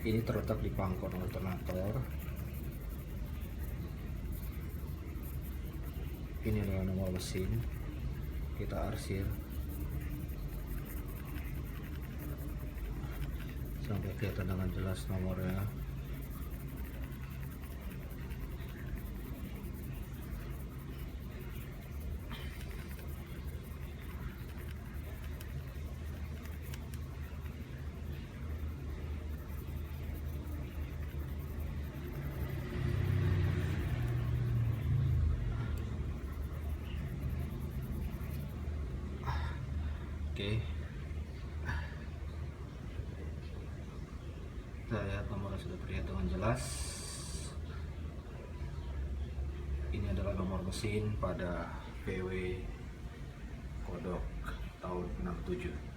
Ini terletak di pangkon alternator. Ini adalah nomor mesin. Kita arsir sampai kelihatan dengan jelas nomornya. Oke, kita lihat nomornya sudah terlihat dengan jelas. Ini adalah nomor mesin pada VW Kodok tahun 67.